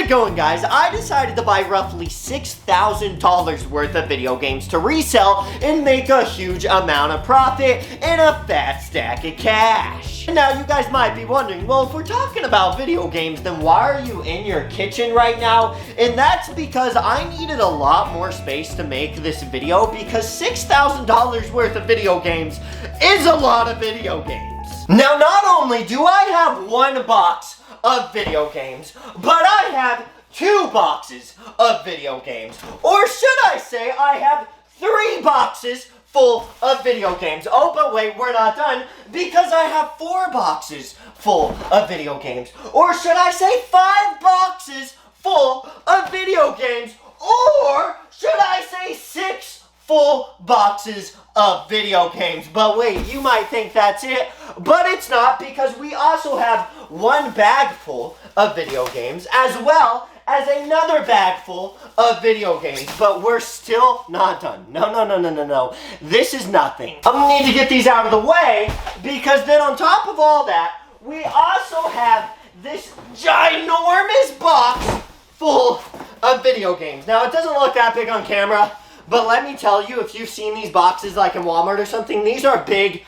it going, guys? I decided to buy roughly $6,000 worth of video games to resell and make a huge amount of profit and a fat stack of cash. And now you guys might be wondering, well, if we're talking about video games, then why are you in your kitchen right now? And that's because I needed a lot more space to make this video, because $6,000 worth of video games is a lot of video games. Now, not only do I have one box of video games, but I have 2 boxes of video games. Or should I say I have 3 boxes full of video games. Oh, but wait, we're not done, because I have 4 boxes full of video games. Or should I say 5 boxes full of video games? Or should I say 6 full boxes of video games? But wait, you might think that's it, but it's not, because we also have 1 bag full of video games as well as another bag full of video games. But we're still not done. No. This is nothing. I'm gonna need to get these out of the way, because then on top of all that, we also have this ginormous box full of video games. Now, it doesn't look that big on camera, but let me tell you, if you've seen these boxes like in Walmart or something, these are big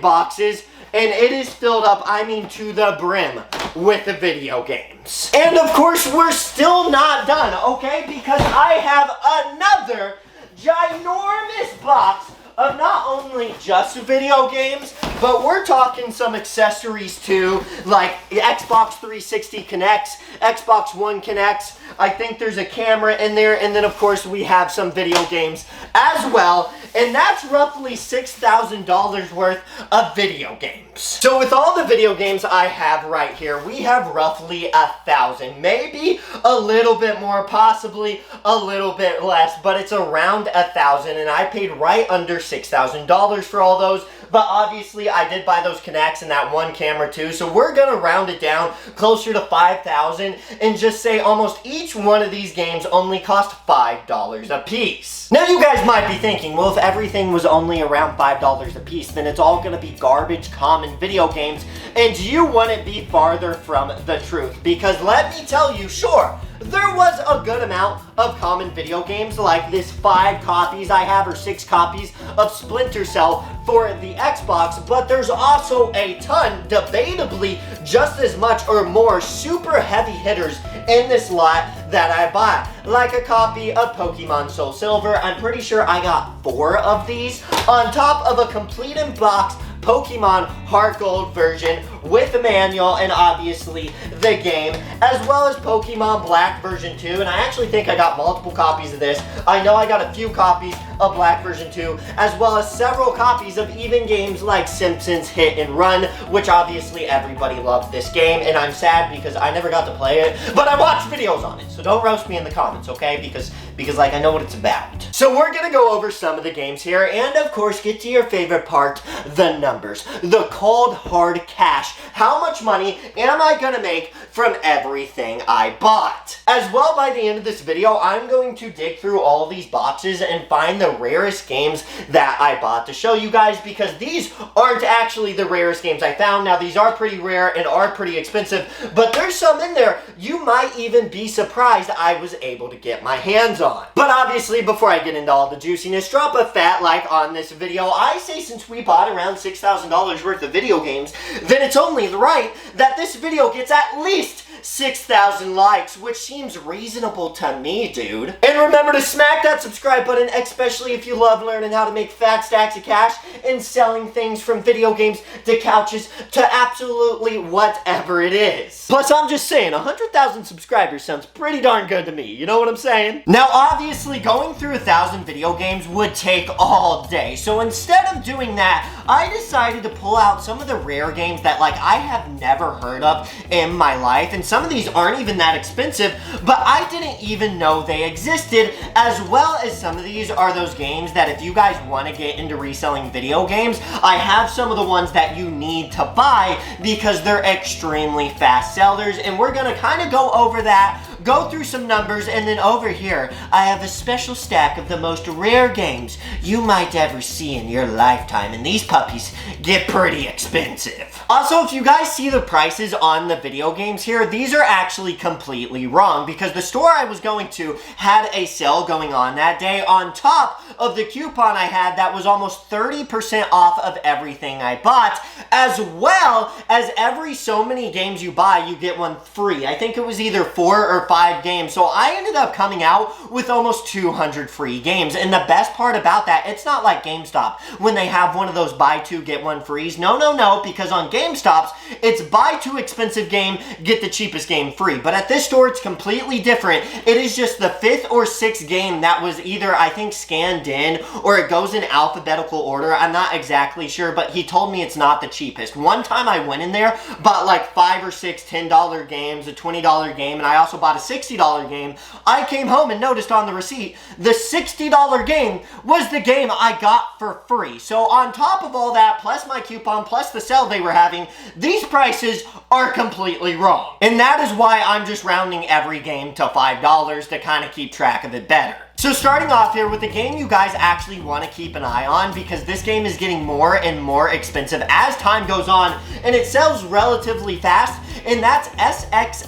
boxes, and it is filled up, I mean, to the brim with the video games. And of course, we're still not done, okay? Because I have another ginormous box of not only just video games, but we're talking some accessories too, like Xbox 360 Connects, Xbox One Connects. I think there's a camera in there, and then of course we have some video games as well, and that's roughly $6,000 worth of video games. So with all the video games I have right here, we have roughly 1,000, maybe a little bit more, possibly a little bit less, but it's around 1,000, and I paid right under $6,000 for all those. But obviously, I did buy those Connects and that 1 camera too, so we're gonna round it down closer to 5,000 and just say almost each one of these games only cost $5 a piece. Now, you guys might be thinking, well, if everything was only around $5 a piece, then it's all gonna be garbage common video games, and you wouldn't be farther from the truth. Because let me tell you, sure, there was a good amount of common video games, like this 5 copies I have, or 6 copies of Splinter Cell for the Xbox, but there's also a ton, debatably just as much or more, super heavy hitters in this lot that I bought. Like a copy of Pokemon Soul Silver. I'm pretty sure I got 4 of these, on top of a complete in box Pokemon Heart Gold version with the manual and obviously the game, as well as Pokemon Black version 2, and I actually think I got multiple copies of this. I know I got a few copies of Black version 2, as well as several copies of even games like Simpsons Hit and Run, which obviously everybody loved this game, and I'm sad because I never got to play it, but I watched videos on it, so don't roast me in the comments, okay? Because like, I know what it's about. So we're gonna go over some of the games here, and of course get to your favorite part, the numbers, the cold hard cash. How much money am I gonna make from everything I bought? As well, by the end of this video, I'm going to dig through all these boxes and find the rarest games that I bought to show you guys, because these aren't actually the rarest games I found. Now, these are pretty rare and are pretty expensive, but there's some in there you might even be surprised I was able to get my hands on. But obviously, before I get into all the juiciness, drop a fat like on this video. I say, since we bought around $6,000 worth of video games, then it's only right that this video gets at least 6,000 likes, which seems reasonable to me, dude. And remember to smack that subscribe button, especially if you love learning how to make fat stacks of cash and selling things from video games to couches to absolutely whatever it is. Plus, I'm just saying, 100,000 subscribers sounds pretty darn good to me, you know what I'm saying? Now, obviously, going through 1,000 video games would take all day, so instead of doing that, I decided to pull out some of the rare games that, like, I have never heard of in my life, and some of these aren't even that expensive, but I didn't even know they existed, as well as some of these are those games that if you guys want to get into reselling video games, I have some of the ones that you need to buy because they're extremely fast sellers, and we're going to kind of go over that go through some numbers, and then over here, I have a special stack of the most rare games you might ever see in your lifetime, and these puppies get pretty expensive. Also, if you guys see the prices on the video games here, these are actually completely wrong because the store I was going to had a sale going on that day on top of the coupon I had that was almost 30% off of everything I bought, as well as every so many games you buy, you get one free. I think it was either 4 or 5 games, so I ended up coming out with almost 200 free games, and the best part about that, it's not like GameStop when they have one of those buy 2 get 1 frees. No, because on GameStop's, it's buy 2 expensive game, get the cheapest game free. But at this store, it's completely different. It is just the 5th or 6th game that was either, I think, scanned in, or it goes in alphabetical order. I'm not exactly sure, but he told me it's not the cheapest. One time I went in there, bought like 5 or 6 $10 games, a $20 game, and I also bought a $60 game. I came home and noticed on the receipt, the $60 game was the game I got for free. So on top of all that, plus my coupon, plus the sale they were having, these prices are completely wrong. And that is why I'm just rounding every game to $5 to kind of keep track of it better. So starting off here with the game you guys actually want to keep an eye on, because this game is getting more and more expensive as time goes on, and it sells relatively fast, and that's SSX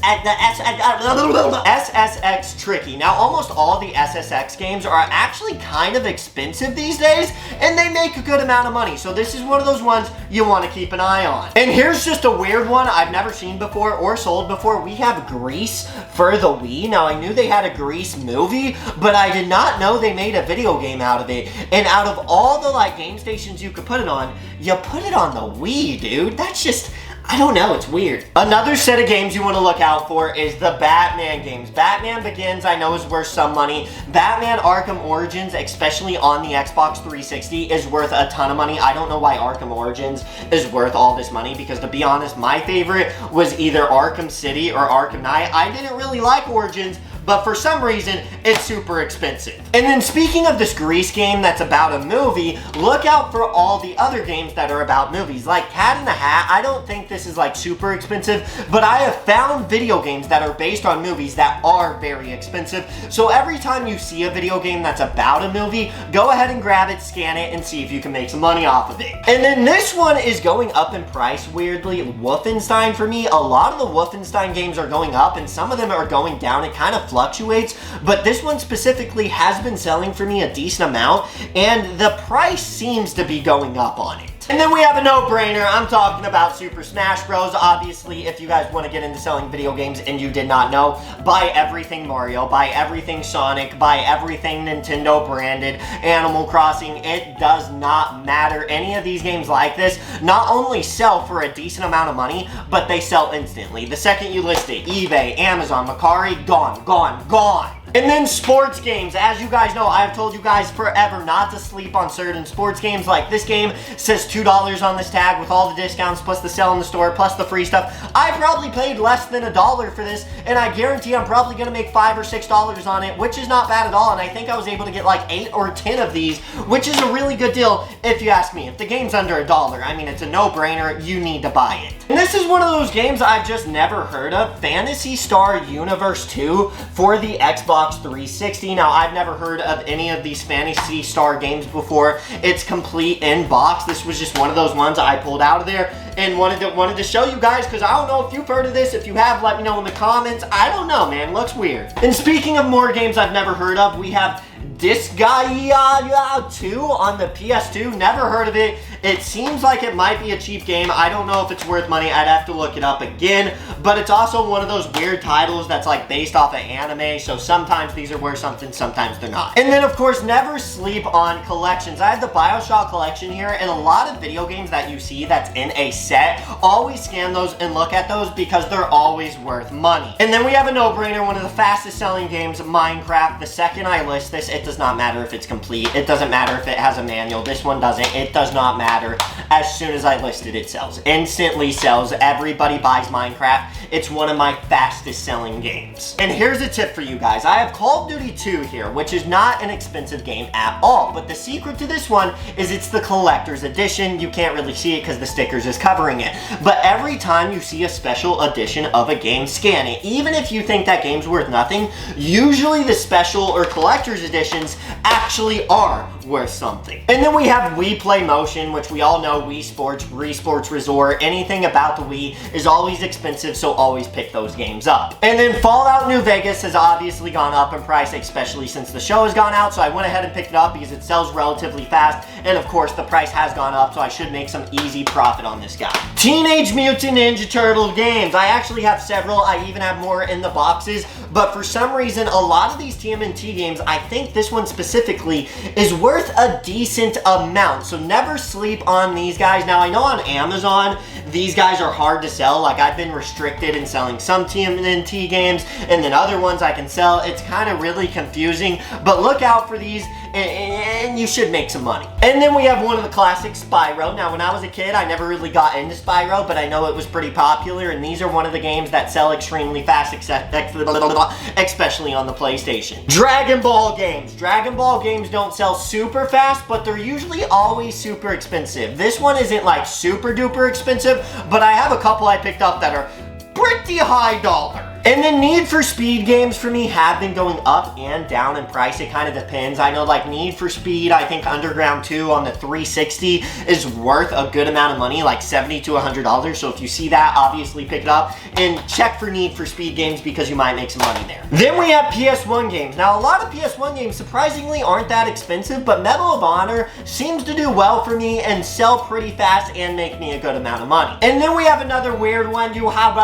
Tricky. Now, almost all the SSX games are actually kind of expensive these days, and they make a good amount of money, so this is one of those ones you want to keep an eye on. And here's just a weird one I've never seen before or sold before. We have Grease for the Wii. Now, I knew they had a Grease movie, but I did not know they made a video game out of it. And out of all the like game stations you could put it on, you put it on the Wii, dude. That's just, I don't know, it's weird. Another set of games you want to look out for is the Batman games. Batman Begins, I know, is worth some money. Batman Arkham Origins, especially on the Xbox 360, is worth a ton of money. I don't know why Arkham Origins is worth all this money, because to be honest, my favorite was either Arkham City or Arkham Knight. I didn't really like Origins, but for some reason, it's super expensive. And then speaking of this Grease game that's about a movie, look out for all the other games that are about movies. Like Cat in the Hat, I don't think this is like super expensive, but I have found video games that are based on movies that are very expensive. So every time you see a video game that's about a movie, go ahead and grab it, scan it, and see if you can make some money off of it. And then this one is going up in price, weirdly. Wolfenstein for me. A lot of the Wolfenstein games are going up, and some of them are going down. It kind of fluctuates, but this one specifically has been selling for me a decent amount, and the price seems to be going up on it. And then we have a no-brainer. I'm talking about Super Smash Bros. Obviously, if you guys want to get into selling video games and you did not know, buy everything Mario, buy everything Sonic, buy everything Nintendo branded, Animal Crossing. It does not matter. Any of these games like this not only sell for a decent amount of money, but they sell instantly. The second you list it, eBay, Amazon, Mercari, gone, gone, gone. And then sports games. As you guys know, I've told you guys forever not to sleep on certain sports games. Like this game says $2 on this tag with all the discounts, plus the sell in the store, plus the free stuff. I probably paid less than $1 for this, and I guarantee I'm probably going to make $5 or $6 on it, which is not bad at all. And I think I was able to get like 8 or 10 of these, which is a really good deal if you ask me. If the game's under $1, I mean, it's a no-brainer. You need to buy it. And this is one of those games I've just never heard of. Phantasy Star Universe 2 for the Xbox 360. Now, I've never heard of any of these Phantasy Star games before. It's complete in box. This was just one of those ones I pulled out of there and wanted to show you guys, because I don't know if you've heard of this. If you have, let me know in the comments. I don't know, man. Looks weird. And speaking of more games I've never heard of, we have Disgaea 2 on the PS2. Never heard of it. It seems like it might be a cheap game. I don't know if it's worth money. I'd have to look it up again. But it's also one of those weird titles that's like based off of anime. So sometimes these are worth something, sometimes they're not. And then of course, never sleep on collections. I have the BioShock collection here, and a lot of video games that you see that's in a set, always scan those and look at those because they're always worth money. And then we have a no-brainer, one of the fastest selling games, Minecraft. The second I list this, it does not matter if it's complete. It doesn't matter if it has a manual. This one doesn't. It does not matter. matter. As soon as I list it, it sells. Instantly sells. Everybody buys Minecraft. It's one of my fastest selling games. And here's a tip for you guys. I have Call of Duty 2 here, which is not an expensive game at all. But the secret to this one is it's the collector's edition. You can't really see it because the stickers is covering it. But every time you see a special edition of a game, scan it. Even if you think that game's worth nothing, usually the special or collector's editions actually are worth something. And then we have Wii Play Motion, which we all know Wii Sports, Wii Sports Resort, anything about the Wii is always expensive, so always pick those games up. And then Fallout New Vegas has obviously gone up in price, especially since the show has gone out, so I went ahead and picked it up because it sells relatively fast, and of course the price has gone up, so I should make some easy profit on this guy. Teenage Mutant Ninja Turtle games. I actually have several. I even have more in the boxes, but for some reason, a lot of these TMNT games, I think this one specifically, is worth a decent amount, so never sleep on these guys. Now, I know on Amazon, these guys are hard to sell. Like, I've been restricted in selling some TMNT games, and then other ones I can sell. It's kind of really confusing, but look out for these, and you should make some money. And then we have one of the classics, Spyro. Now, when I was a kid, I never really got into Spyro, but I know it was pretty popular, and these are one of the games that sell extremely fast, especially on the PlayStation. Dragon Ball games. Dragon Ball games don't sell super fast, but they're usually always super expensive. This one isn't like super duper expensive, but I have a couple I picked up that are pretty high dollar. And then Need for Speed games for me have been going up and down in price. It kind of depends. I know like Need for Speed, I think Underground 2 on the 360 is worth a good amount of money, like $70 to $100. So if you see that, obviously pick it up and check for Need for Speed games because you might make some money there. Then we have PS1 games. Now a lot of PS1 games surprisingly aren't that expensive, but Medal of Honor seems to do well for me and sell pretty fast and make me a good amount of money. And then we have another weird one. You have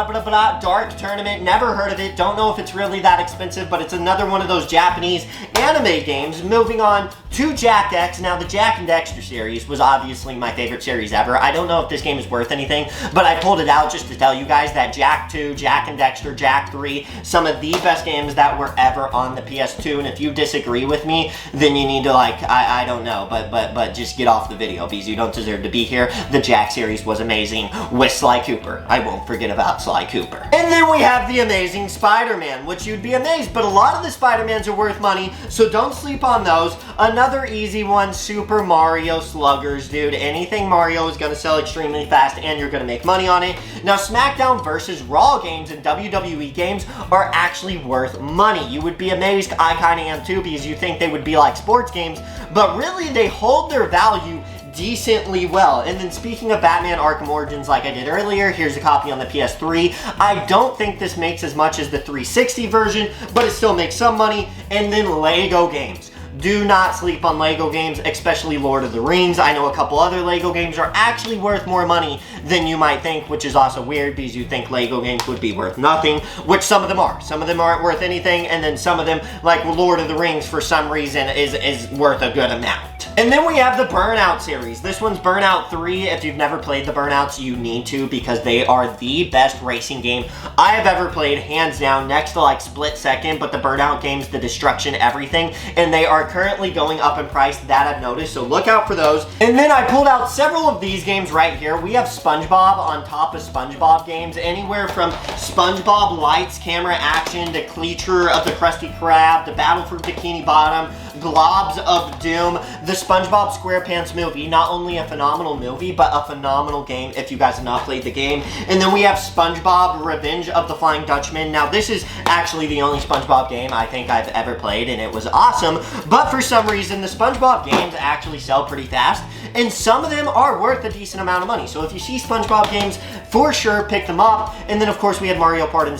Dark Tournament. Never heard of it, don't know if it's really that expensive, but it's another one of those Japanese anime games. Moving on to Jak X. Now the Jak and Dexter series was obviously my favorite series ever. I don't know if this game is worth anything, but I pulled it out just to tell you guys that Jak 2, Jak and Dexter, Jak 3, some of the best games that were ever on the PS2, and if you disagree with me, then you need to like, I don't know, but just get off the video because you don't deserve to be here. The Jak series was amazing with Sly Cooper. I won't forget about Sly Cooper. And then we have the Amazing Spider-Man, which you'd be amazed, but a lot of the Spider-Mans are worth money, so don't sleep on those. Another easy one, Super Mario Sluggers, dude. Anything Mario is going to sell extremely fast, and you're going to make money on it. Now, SmackDown versus Raw games and WWE games are actually worth money. You would be amazed, I kind of am too, because you think they would be like sports games, but really they hold their value decently well. And then speaking of Batman Arkham Origins, like I did earlier, here's a copy on the PS3. I don't think this makes as much as the 360 version, but it still makes some money. And then Lego games. Do not sleep on Lego games, especially Lord of the Rings. I know a couple other Lego games are actually worth more money than you might think, which is also weird because you think Lego games would be worth nothing, which some of them are. Some of them aren't worth anything, and then some of them, like Lord of the Rings, for some reason is worth a good amount. And then we have the Burnout series. This one's Burnout 3. If you've never played the Burnouts, you need to because they are the best racing game I have ever played, hands down, next to like Split Second, but the Burnout games, the Destruction, everything, and they are currently going up in price, that I've noticed, so look out for those. And then I pulled out several of these games right here. We have SpongeBob on top of SpongeBob games, anywhere from SpongeBob Lights Camera Action to Cleature of the Krusty Krab, to Battle for Bikini Bottom, Globs of Doom, the SpongeBob SquarePants movie, not only a phenomenal movie, but a phenomenal game if you guys have not played the game. And then we have SpongeBob Revenge of the Flying Dutchman. Now this is actually the only SpongeBob game I think I've ever played, and it was awesome, but for some reason the SpongeBob games actually sell pretty fast, and some of them are worth a decent amount of money. So if you see SpongeBob games, for sure pick them up. And then of course we have Mario Party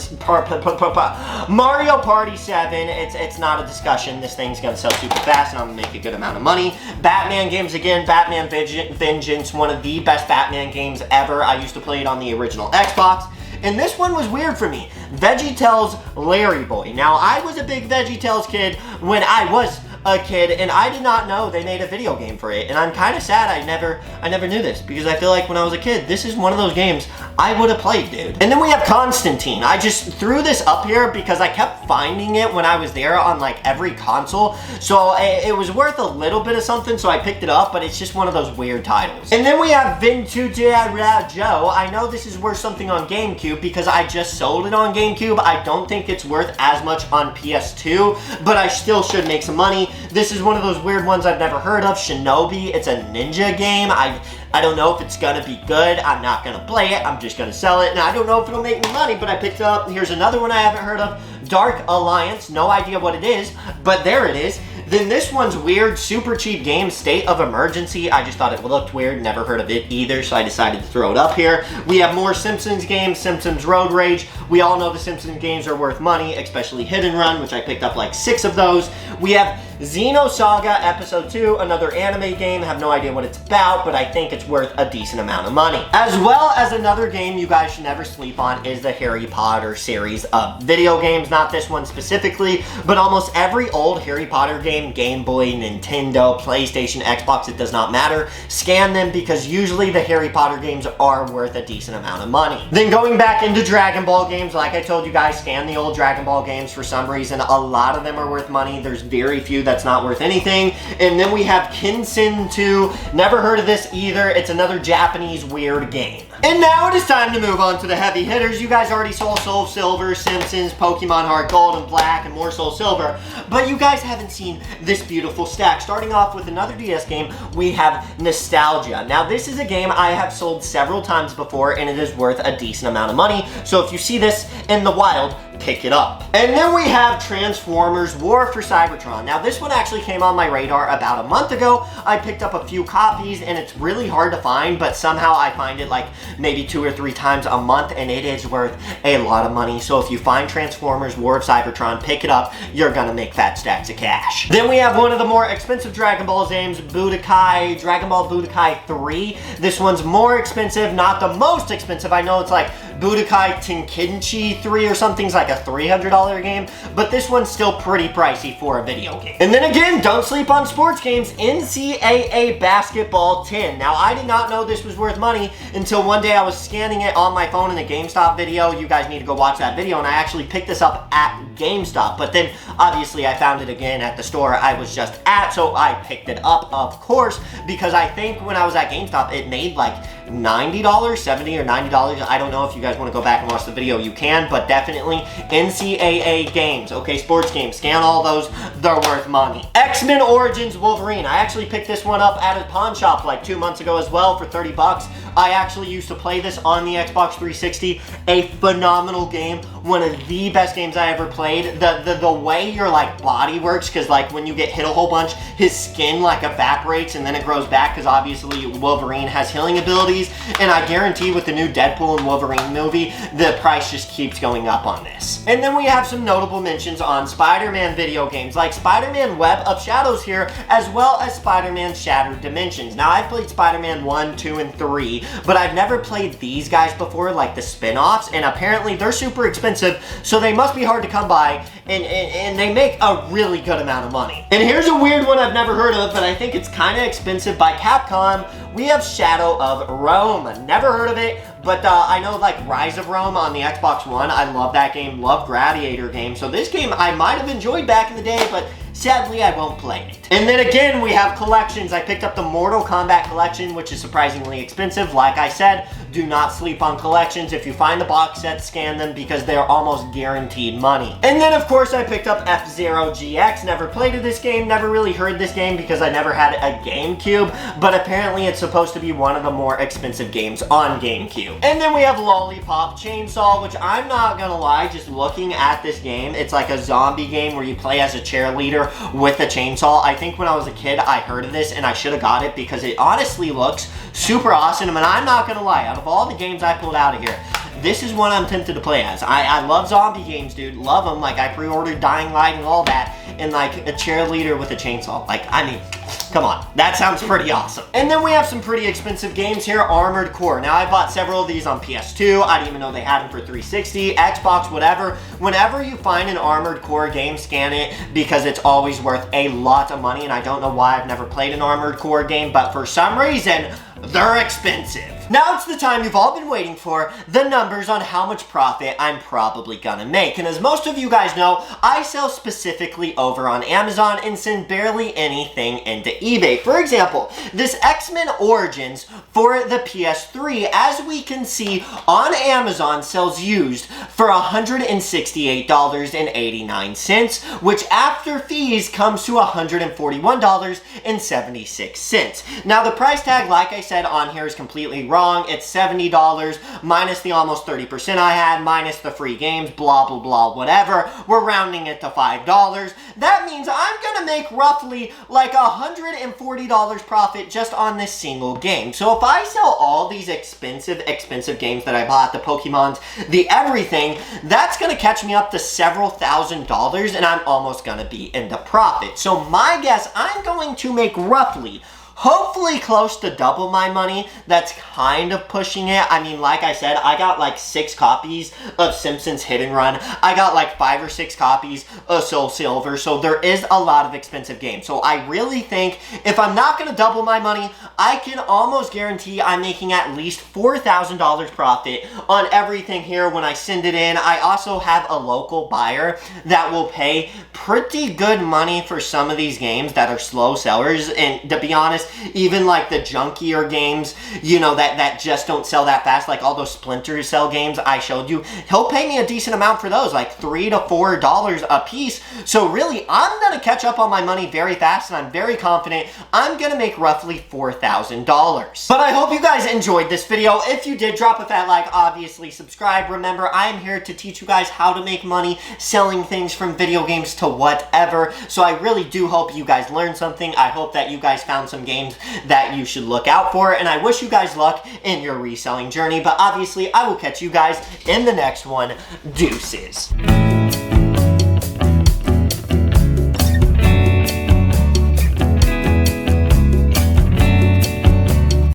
7. It's not a discussion. This thing's gonna sell super fast and I'm gonna make a good amount of money. Batman games again, Batman Vengeance, one of the best Batman games ever. I used to play it on the original Xbox. And this one was weird for me. VeggieTales Larry Boy. Now, I was a big VeggieTales kid when I was a kid, and I did not know they made a video game for it, and I'm kind of sad I never knew this, because I feel like when I was a kid, this is one of those games I would have played, dude. And then we have Constantine. I just threw this up here because I kept finding it when I was there on like every console, so it was worth a little bit of something, so I picked it up, but it's just one of those weird titles. And then we have Vintage Joe. I know this is worth something on GameCube because I just sold it on GameCube. I don't think it's worth as much on PS2, but I still should make some money. This is one of those weird ones I've never heard of, Shinobi. It's a ninja game. I don't know if it's gonna be good. I'm not gonna play it. I'm just gonna sell it. And I don't know if it'll make me money, but I picked it up. Here's another one I haven't heard of, Dark Alliance. No idea what it is, but there it is. Then this one's weird, super cheap game, State of Emergency. I just thought it looked weird, never heard of it either, so I decided to throw it up here. We have more Simpsons games, Simpsons Road Rage. We all know the Simpsons games are worth money, especially Hit and Run, which I picked up like 6 of those. We have Xenosaga Episode 2, another anime game. I have no idea what it's about, but I think it's worth a decent amount of money. As well as another game you guys should never sleep on is the Harry Potter series of video games. Not this one specifically, but almost every old Harry Potter game, Game Boy, Nintendo, PlayStation, Xbox, it does not matter. Scan them because usually the Harry Potter games are worth a decent amount of money. Then going back into Dragon Ball games, like I told you guys, scan the old Dragon Ball games. For some reason, a lot of them are worth money. There's very few that's not worth anything. And then we have Kinsen 2. Never heard of this either. It's another Japanese weird game. And now it is time to move on to the heavy hitters. You guys already saw Soul Silver, Simpsons, Pokemon Heart Gold and Black, and more Soul Silver, but you guys haven't seen this beautiful stack. Starting off with another DS game, we have Nostalgia. Now this is a game I have sold several times before, and it is worth a decent amount of money, so if you see this in the wild, pick it up. And then we have Transformers War for Cybertron. Now this one actually came on my radar about a month ago. I picked up a few copies, and it's really hard to find, but somehow I find it like maybe 2 or 3 times a month, and it is worth a lot of money. So if you find Transformers War of Cybertron, pick it up. You're gonna make fat stacks of cash. Then we have one of the more expensive Dragon Ball games, Budokai, Dragon Ball Budokai 3. This one's more expensive, not the most expensive. I know it's like Budokai Tenkaichi 3 or something's like a $300 game, but this one's still pretty pricey for a video game. And then again, don't sleep on sports games, NCAA Basketball 10. Now I did not know this was worth money until one day I was scanning it on my phone in a GameStop video. You guys need to go watch that video, and I actually picked this up at GameStop, but then obviously I found it again at the store I was just at, so I picked it up, of course, because I think when I was at GameStop it made like $90, $70 or $90. I don't know. If you guys want to go back and watch the video, you can, but definitely NCAA games, okay, sports games, scan all those, they're worth money. X-Men Origins Wolverine. I actually picked this one up at a pawn shop like 2 months ago as well for 30 bucks. I actually used to play this on the Xbox 360. A phenomenal game. One of the best games I ever played. The way your like body works, because like when you get hit a whole bunch, his skin like evaporates and then it grows back, because obviously Wolverine has healing abilities, and I guarantee with the new Deadpool and Wolverine movie, the price just keeps going up on this. And then we have some notable mentions on Spider-Man video games, like Spider-Man Web of Shadows here, as well as Spider-Man Shattered Dimensions. Now I've played Spider-Man 1, 2, and 3, but I've never played these guys before, like the spin-offs, and apparently they're super expensive, so they must be hard to come by, and they make a really good amount of money. And here's a weird one I've never heard of, but I think it's kind of expensive, by Capcom. We have Shadow of Rome. Never heard of it, but I know like Rise of Rome on the Xbox One. I love that game, love Gladiator games, so this game I might have enjoyed back in the day, but sadly, I won't play it. And then again, we have collections. I picked up the Mortal Kombat collection, which is surprisingly expensive. Like I said, do not sleep on collections. If you find the box sets, scan them, because they're almost guaranteed money. And then, of course, I picked up F-Zero GX. Never played this game, never really heard this game because I never had a GameCube, but apparently it's supposed to be one of the more expensive games on GameCube. And then we have Lollipop Chainsaw, which I'm not gonna lie, just looking at this game, it's like a zombie game where you play as a cheerleader with a chainsaw. I think when I was a kid, I heard of this and I should have got it because it honestly looks super awesome. And I'm not gonna lie, out of all the games I pulled out of here, this is one I'm tempted to play as. I love zombie games, dude. Love them. Like, I pre-ordered Dying Light and all that, and like a cheerleader with a chainsaw. Like, I mean, come on. That sounds pretty awesome. And then we have some pretty expensive games here. Armored Core. Now, I bought several of these on PS2. I didn't even know they had them for 360, Xbox, whatever. Whenever you find an Armored Core game, scan it, because it's always worth a lot of money, and I don't know why I've never played an Armored Core game, but for some reason, they're expensive. Now it's the time you've all been waiting for, the numbers on how much profit I'm probably gonna make. And as most of you guys know, I sell specifically over on Amazon and send barely anything into eBay. For example, this X-Men Origins for the PS3, as we can see on Amazon, sells used for $168.89, which after fees comes to $141.76. Now the price tag, like I said on here, is completely wrong. It's $70 minus the almost 30% I had, minus the free games, blah, blah, blah, whatever. We're rounding it to $5. That means I'm gonna make roughly like $140 profit just on this single game. So if I sell all these expensive games that I bought, the Pokemons, the everything, that's gonna catch me up to several $1,000s, and I'm almost gonna be in the profit. So my guess, I'm going to make roughly, hopefully close to double my money. That's kind of pushing it. I mean, like I said, I got like 6 copies of Simpsons Hit and Run. I got like 5 or 6 copies of Soul Silver. So there is a lot of expensive games. So I really think if I'm not going to double my money, I can almost guarantee I'm making at least $4,000 profit on everything here when I send it in. I also have a local buyer that will pay pretty good money for some of these games that are slow sellers. And to be honest, even like the junkier games, you know, that just don't sell that fast, like all those Splinter Cell games I showed you, he'll pay me a decent amount for those, like $3 to $4 a piece. So really, I'm gonna catch up on my money very fast, and I'm very confident I'm gonna make roughly $4,000. But I hope you guys enjoyed this video. If you did, drop a fat like, obviously subscribe. Remember, I am here to teach you guys how to make money selling things from video games to whatever. So I really do hope you guys learned something. I hope that you guys found some games that you should look out for, and I wish you guys luck in your reselling journey. But obviously, I will catch you guys in the next one. Deuces.